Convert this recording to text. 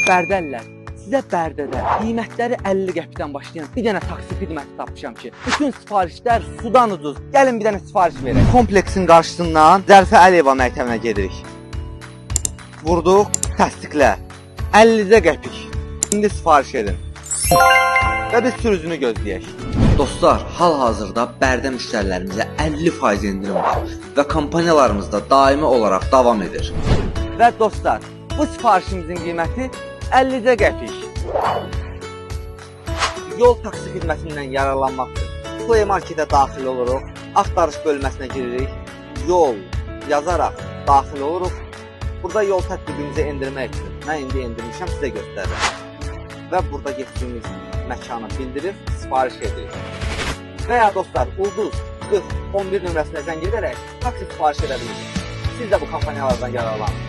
Bərdəlilər, sizə Bərdədə qiymətləri 50 qəpikdən başlayan bir dənə taksi xidməti tapmışam ki, bütün sifarişlər sudan ucuz. Gəlin bir dənə sifariş verək. Kompleksin qarşısından Zərfə Əliyeva məktəbinə gedirik. Vurduq, təsdiqlə. 50 qəpik. İndi sifariş edin. Və biz sürücünü gözləyək. Dostlar, hal-hazırda Bərdə müştərilərimizə 50% endirim var və kampaniyalarımızda daimi olaraq davam edir. Və dostlar, bu sifarişimizin qiyməti 50 qəpik. Yol taksi xidmətindən yararlanmaq üçün Play Marketə daxil oluruq, axtarış bölməsinə giririk, yol yazaraq daxil oluruq. Burada yol tətbiqimizi endirmək üçün mən indi endirmişəm, sizə göstərirəm. Və burada getdiyimiz məkanı bildirib sifariş edirik. Və ya dostlar, Ulduz 40 11 nömrəsinə zəng edərək taksi sifariş edə bilirsiniz. Siz də bu kampaniyalardan yararlanın.